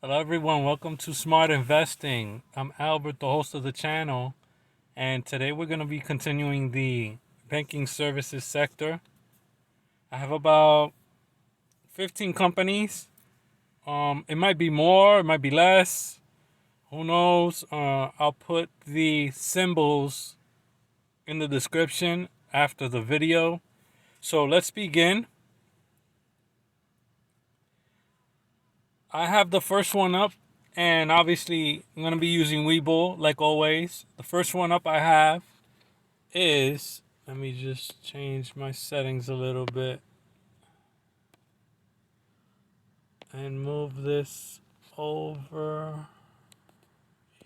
Hello, everyone. Welcome to Smart Investing. I'm Albert, the host of the channel, and today we're going to be continuing the banking services sector. I have about 15 companies. It might be more, it might be less. Who knows? I'll put the symbols in the description after the video. So let's begin. I have the first one up, and obviously I'm going to be using Webull like always. The first one up I have is, let me just change my settings a little bit and move this over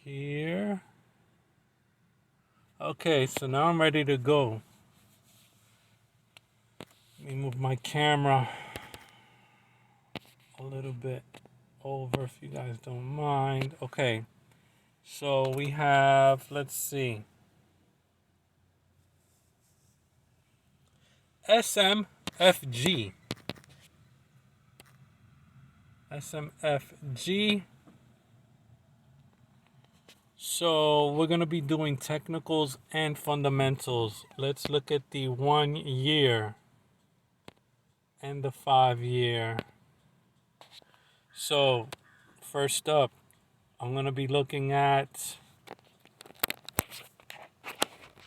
here. Okay, so now I'm ready to go. Let me move my camera a little bit over if you guys don't mind. Okay, so we have, let's see, SMFG. SMFG. So we're going to be doing technicals and fundamentals. Let's look at the 1 year and the 5 year. So first up, I'm going to be looking at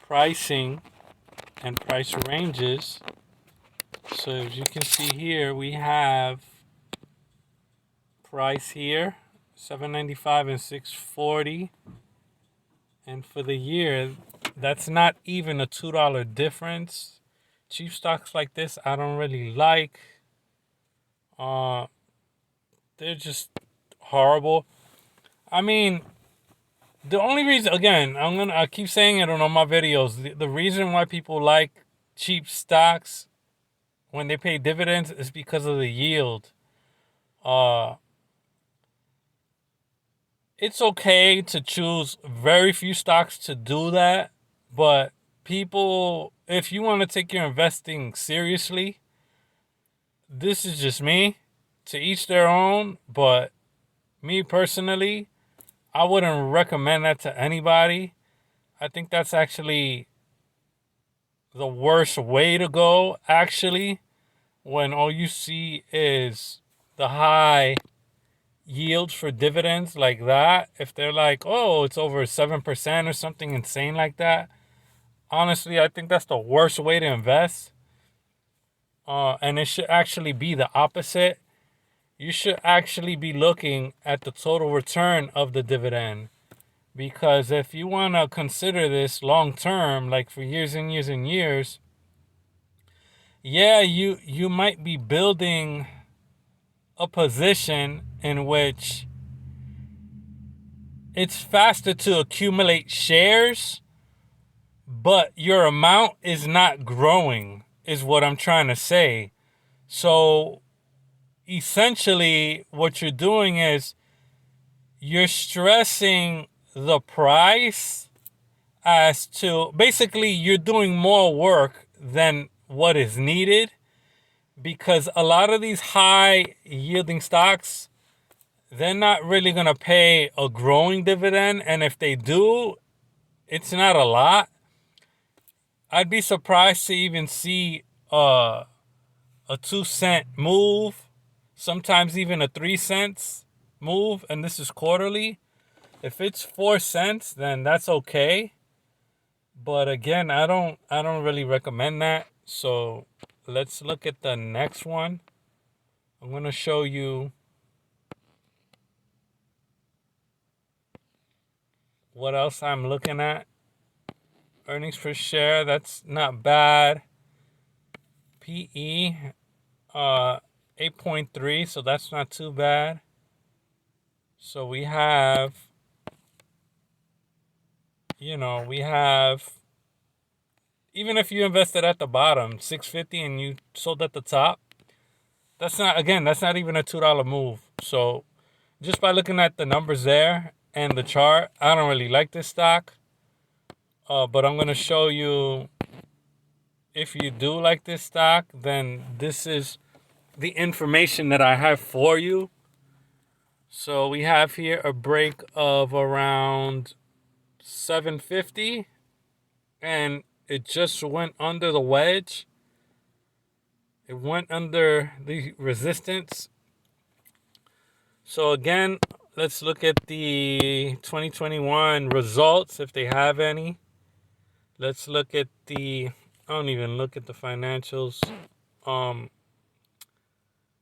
pricing and price ranges. So as you can see here, we have price here, $7.95 and $6.40. And for the year, that's not even a $2 difference. Cheap stocks like this, I don't really like. They're just horrible. I mean, the only reason, again, I keep saying it on all my videos. The reason why people like cheap stocks when they pay dividends is because of the yield. It's okay to choose very few stocks to do that, but people, if you want to take your investing seriously, this is just me. To each their own, but me personally, I wouldn't recommend that to anybody. I think that's actually the worst way to go, actually, when all you see is the high yields for dividends like that. If they're like, oh, it's over 7% or something insane like that, honestly, I think that's the worst way to invest. And it should actually be the opposite. You should actually be looking at the total return of the dividend. Because if you want to consider this long term, like for years and years and years, yeah, you might be building a position in which it's faster to accumulate shares, but your amount is not growing, is what I'm trying to say. So essentially, what you're doing is you're stressing the price as to, basically you're doing more work than what is needed, because a lot of these high yielding stocks, they're not really going to pay a growing dividend, and if they do, it's not a lot. I'd be surprised to even see a 2-cent move, sometimes even a 3 cents move, and this is quarterly. If it's 4 cents, then that's okay. But again, I don't really recommend that. So let's look at the next one. I'm going to show you what else I'm looking at. Earnings per share, that's not bad. PE, 8.3, so that's not too bad. So we have, even if you invested at the bottom, 650, and you sold at the top, that's not even a $2 move. So just by looking at the numbers there and the chart, I don't really like this stock. But I'm going to show you, if you do like this stock, then this is the information that I have for you. So we have here a break of around 750, and it just went under the wedge. It went under the resistance. So again, let's look at the 2021 results if they have any. Let's look at I don't even look at the financials.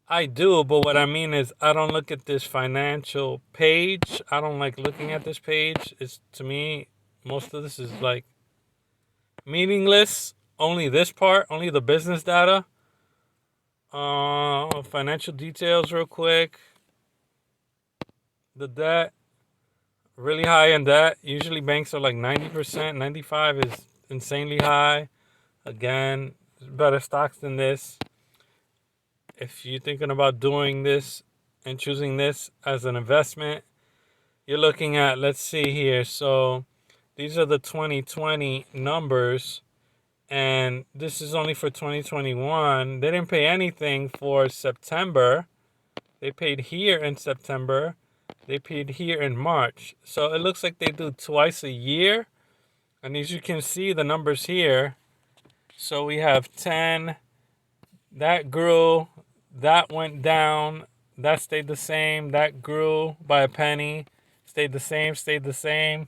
I do, but what I mean is I don't look at this financial page. I don't like looking at this page. It's, to me, most of this is like meaningless. Only this part, only the business data. Financial details real quick. The debt, really high in debt. Usually banks are like 90%. 95 is insanely high. Again, better stocks than this. If you're thinking about doing this and choosing this as an investment, you're looking at, let's see here. So these are the 2020 numbers, and this is only for 2021. They didn't pay anything for September. They paid here in September. They paid here in March. So it looks like they do twice a year. And as you can see, the numbers here. So we have 10. That grew. That went down. That stayed the same. That grew by a penny. Stayed the same. Stayed the same.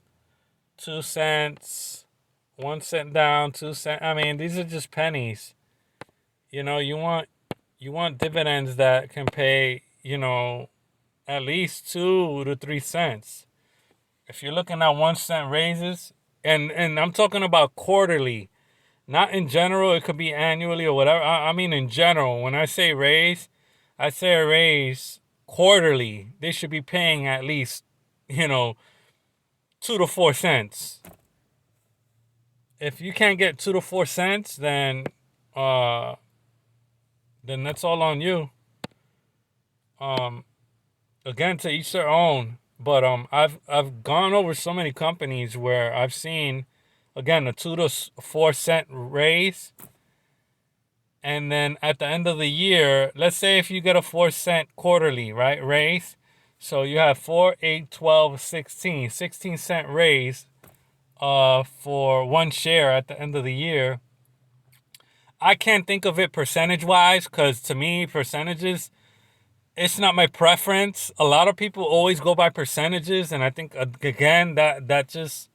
2 cents. 1 cent down. 2 cents. I mean, these are just pennies. You know, you want dividends that can pay, at least 2 to 3 cents. If you're looking at 1 cent raises, and I'm talking about quarterly, not in general, it could be annually or whatever. I mean in general. When I say raise, I say a raise quarterly. They should be paying at least, 2 to 4 cents. If you can't get 2 to 4 cents, then that's all on you. Again, to each their own. But I've gone over so many companies where I've seen, again, a 2 to 4 cent raise, and then at the end of the year, let's say if you get a 4 cent quarterly, right, raise, so you have 4, 8, 12, 16 cent raise for one share at the end of the year. I can't think of it percentage wise, because to me, percentages, it's not my preference. A lot of people always go by percentages, and I think, again, that just,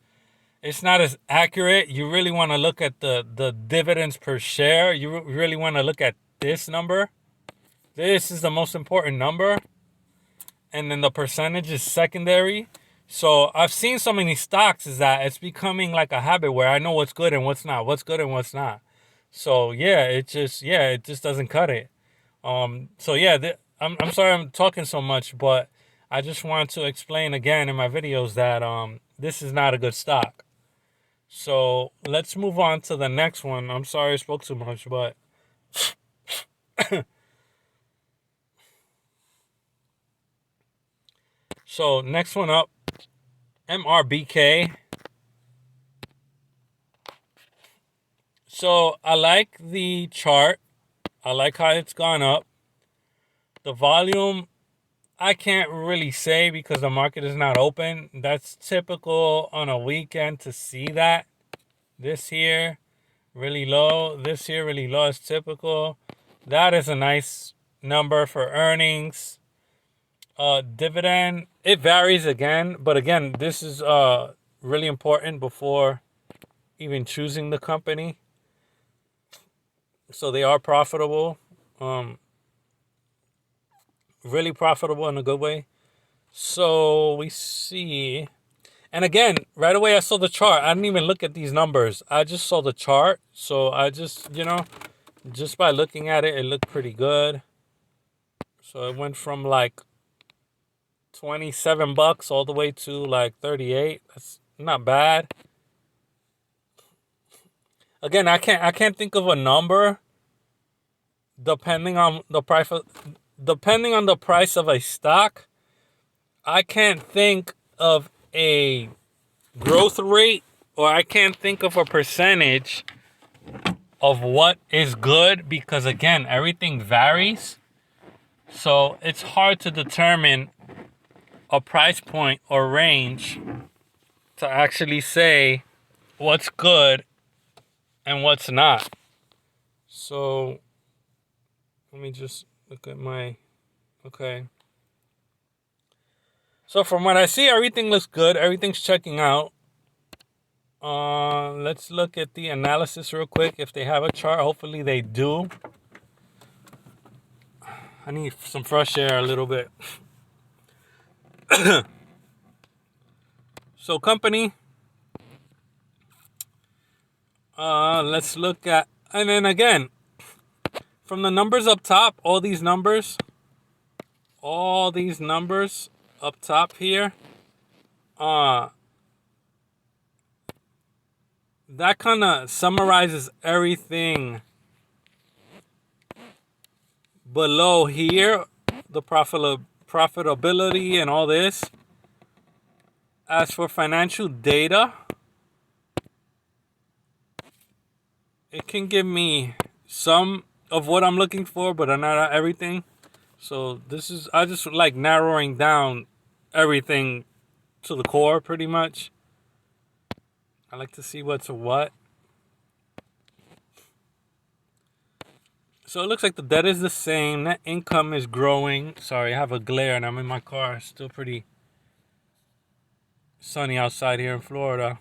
it's not as accurate. You really want to look at the dividends per share. You really want to look at this number. This is the most important number, and then the percentage is secondary. So I've seen so many stocks is that it's becoming like a habit where I know what's good and what's not, what's good and what's not. So it just doesn't cut it. So yeah, I'm sorry I'm talking so much, but I just want to explain again in my videos that this is not a good stock. So let's move on to the next one. I'm sorry I spoke too much, but so next one up, MRBK. So I like the chart. I like how it's gone up. The volume, I can't really say because the market is not open. That's typical on a weekend to see that. This here, really low. This here, really low, is typical. That is a nice number for earnings. Dividend, it varies again. But again, this is really important before even choosing the company. So they are profitable. Really profitable in a good way. So we see, and again, right away I saw the chart. I didn't even look at these numbers. I just saw the chart. So I just, just by looking at it, it looked pretty good. So it went from like $27 all the way to like 38. That's not bad. Again, I can't think of a number depending on the price of a stock. I can't think of a growth rate, or I can't think of a percentage of what is good, because again, everything varies. So it's hard to determine a price point or range to actually say what's good and what's not. So let me just look at my, okay. So from what I see, everything looks good. Everything's checking out. Let's look at the analysis real quick. If they have a chart, hopefully they do. I need some fresh air a little bit. So company, let's look at, and then again, from the numbers up top, all these numbers up top here, that kind of summarizes everything below here, the profitability and all this. As for financial data, it can give me some of what I'm looking for, but not everything. So this is, I just like narrowing down everything to the core pretty much. I like to see what's what. So it looks like the debt is the same. Net income is growing. Sorry, I have a glare and I'm in my car. It's still pretty sunny outside here in Florida.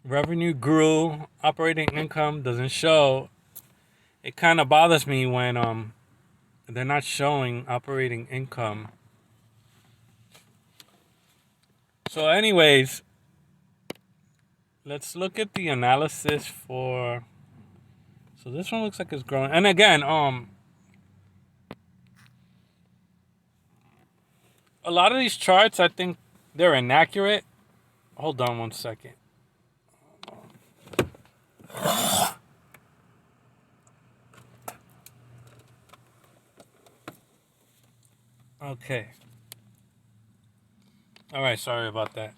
Revenue grew. Operating income doesn't show. It kind of bothers me when they're not showing operating income. So anyways, let's look at the analysis for, so this one looks like it's growing. And again, a lot of these charts, I think they're inaccurate. Hold on one second. Okay. All right, sorry about that.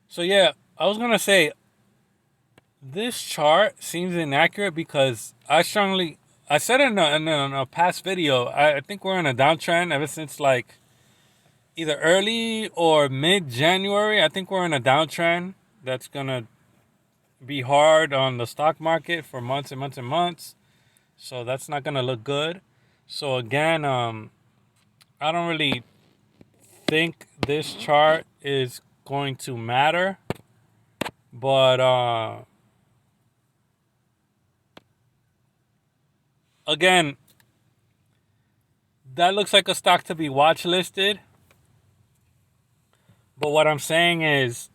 So yeah, I was gonna say, this chart seems inaccurate because I said in a past video, I think we're in a downtrend ever since like either early or mid-January. I think we're in a downtrend that's gonna be hard on the stock market for months and months and months. So that's not gonna look good. So again, I don't really think this chart is going to matter, but again, that looks like a stock to be watch listed. But what I'm saying is,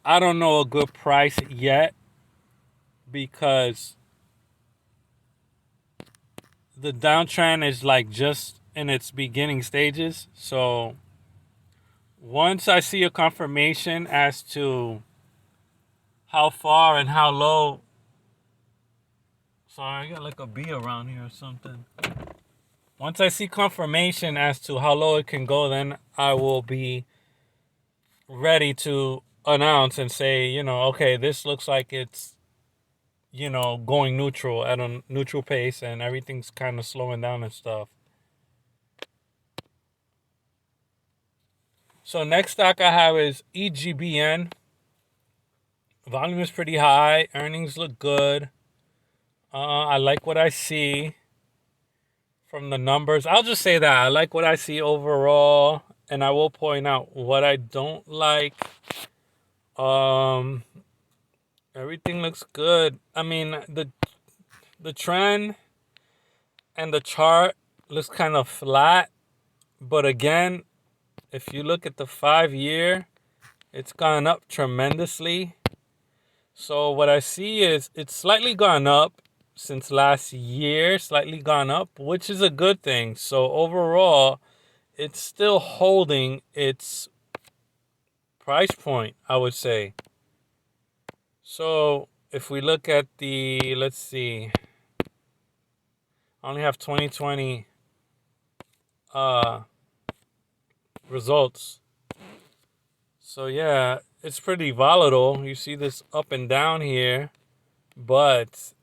I don't know a good price yet because the downtrend is like just in its beginning stages. So once I see a confirmation as to how far and how low, sorry, I got like a bee around here or something. Once I see confirmation as to how low it can go, then I will be ready to announce and say, okay, this looks like it's, going neutral at a neutral pace and everything's kind of slowing down and stuff. So next stock I have is Egbn. Volume is pretty high. Earnings look good. I like what I see from the numbers. I'll just say that I like what I see overall, and I will point out what I don't like. Everything looks good. I mean, the trend and the chart looks kind of flat, but again, if you look at the 5-year, it's gone up tremendously. So what I see is it's slightly gone up since last year, slightly gone up, which is a good thing. So overall, it's still holding its price point, I would say. So if we look at the, let's see, I only have 2020 results. So yeah, it's pretty volatile. You see this up and down here, but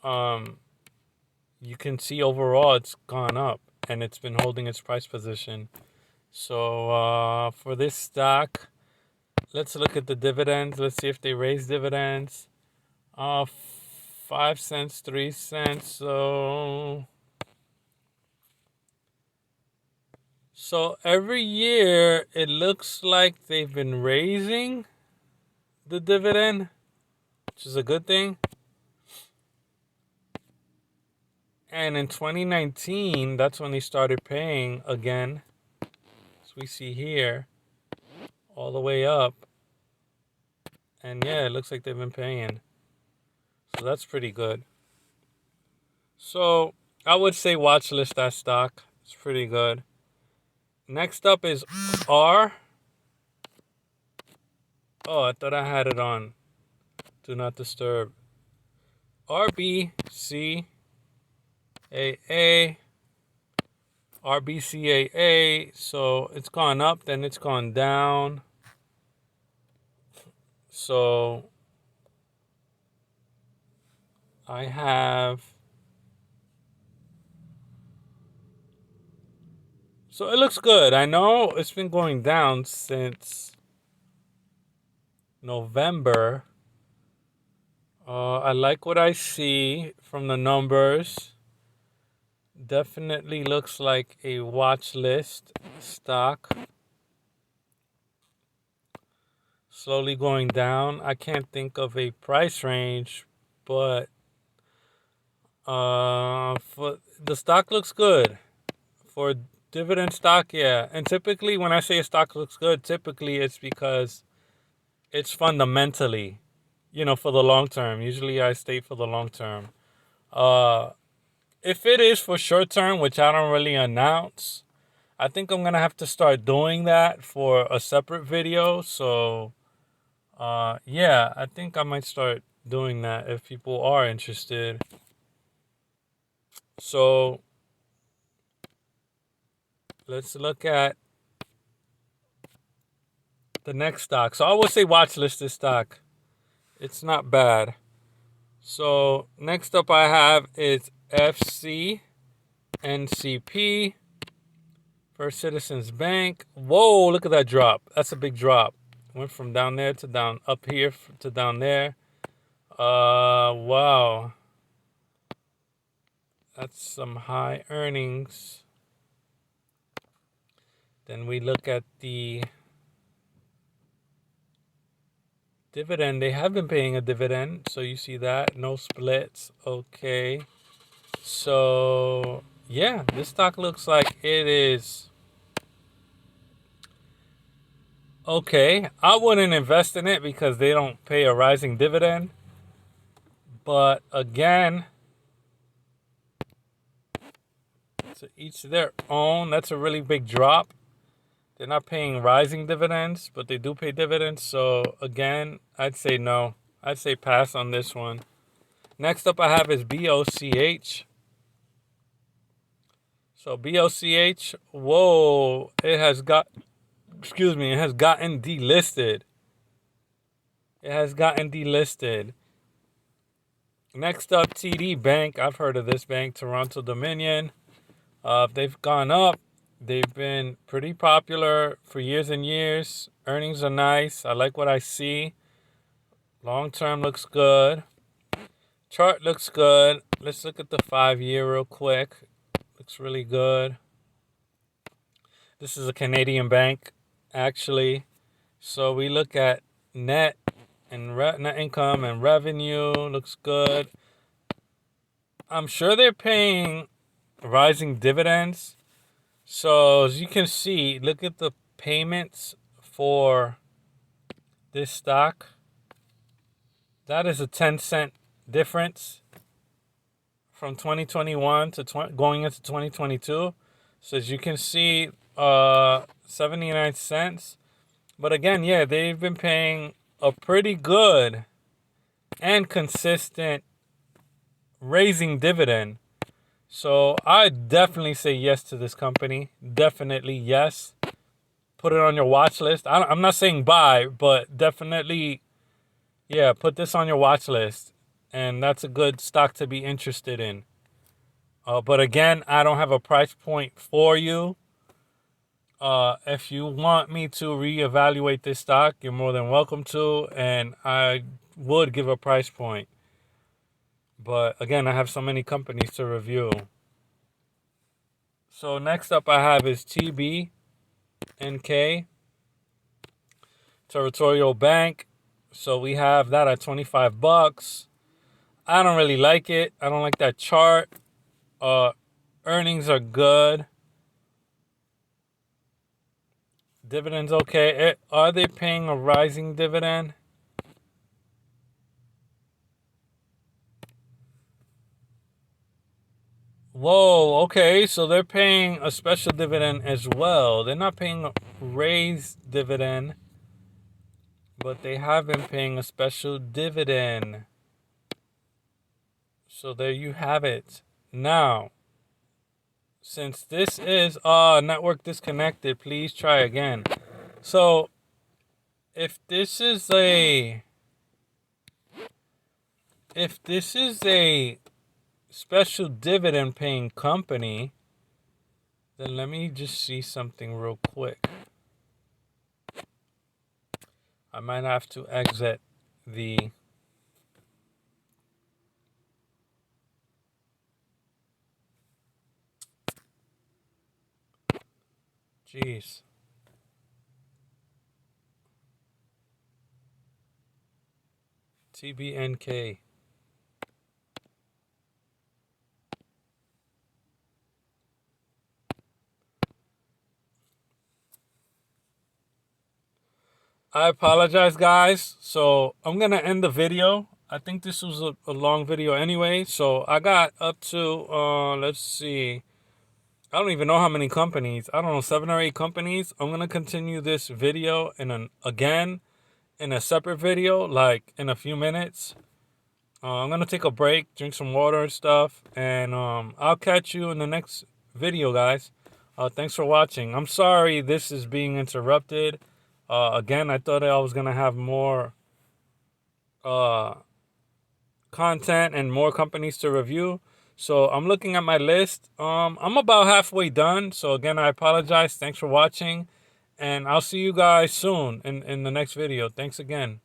you can see overall it's gone up. and it's been holding its price position. So for this stock, let's look at the dividends. Let's see if they raise dividends. 5 cents, 3 cents. So every year it looks like they've been raising the dividend, which is a good thing. And in 2019, that's when they started paying again. As we see here, all the way up. And yeah, it looks like they've been paying. So that's pretty good. So I would say watch list that stock. It's pretty good. Next up is R. Oh, I thought I had it on Do Not Disturb. RBCAA. RBCAA. So it's gone up, then it's gone down. So I have... So it looks good. I know it's been going down since November. I like what I see from the numbers. Definitely looks like a watch list stock. Slowly going down. I can't think of a price range, but for the stock looks good. For dividend stock, yeah. And typically when I say a stock looks good, typically it's because it's fundamentally, for the long term. Usually I state for the long term. If it is for short term, which I don't really announce, I think I'm going to have to start doing that for a separate video. So, yeah, I think I might start doing that if people are interested. So, let's look at the next stock. So, I would say watch list this stock. It's not bad. So, next up I have is FCNCP, First Citizens Bank. Whoa, look at that drop. That's a big drop. Went from down there to down up here to down there. Wow. That's some high earnings. Then we look at the dividend. They have been paying a dividend, so you see that. No splits. Okay. So, yeah, this stock looks like it is okay. I wouldn't invest in it because they don't pay a rising dividend. But again, to each their own. That's a really big drop. They're not paying rising dividends, but they do pay dividends. So again, I'd say no. I'd say pass on this one. Next up I have is BOCH. So BOCH, whoa, it has gotten delisted. It has gotten delisted. Next up, TD Bank. I've heard of this bank, Toronto Dominion. They've gone up. They've been pretty popular for years and years. Earnings are nice. I like what I see. Long term looks good. Chart looks good. Let's look at the 5-year real quick. Looks really good. This is a Canadian bank, actually. So we look at net income and revenue. Looks good. I'm sure they're paying rising dividends. So as you can see, look at the payments for this stock. That is a 10-cent difference from 2021 to going into 2022. So as you can see, 79 cents. But again, yeah, they've been paying a pretty good and consistent raising dividend. So I definitely say yes to this company. Definitely yes. Put it on your watch list. I'm not saying buy, but definitely, yeah, put this on your watch list. And that's a good stock to be interested in. But again, I don't have a price point for you. If you want me to reevaluate this stock, you're more than welcome to, and I would give a price point. But again, I have so many companies to review. So next up I have is TBNK Territorial Bank. So we have that at $25. I don't really like it. I don't like that chart. Earnings are good. Dividends okay. Are they paying a rising dividend? Whoa, okay, so they're paying a special dividend as well. They're not paying a raised dividend, but they have been paying a special dividend. So there you have it. Now, since this is network disconnected, please try again. So if this is a special dividend paying company, then let me just see something real quick. I might have to exit the jeez. TBNK. I apologize, guys. So I'm going to end the video. I think this was a long video anyway. So I got up to, let's see. I don't even know how many companies. I don't know, 7 or 8 companies. I'm going to continue this video again in a separate video, like in a few minutes. I'm going to take a break, drink some water and stuff. And I'll catch you in the next video, guys. Thanks for watching. I'm sorry this is being interrupted. Again, I thought I was going to have more content and more companies to review. So I'm looking at my list. I'm about halfway done. So again, I apologize. Thanks for watching. And I'll see you guys soon in the next video. Thanks again.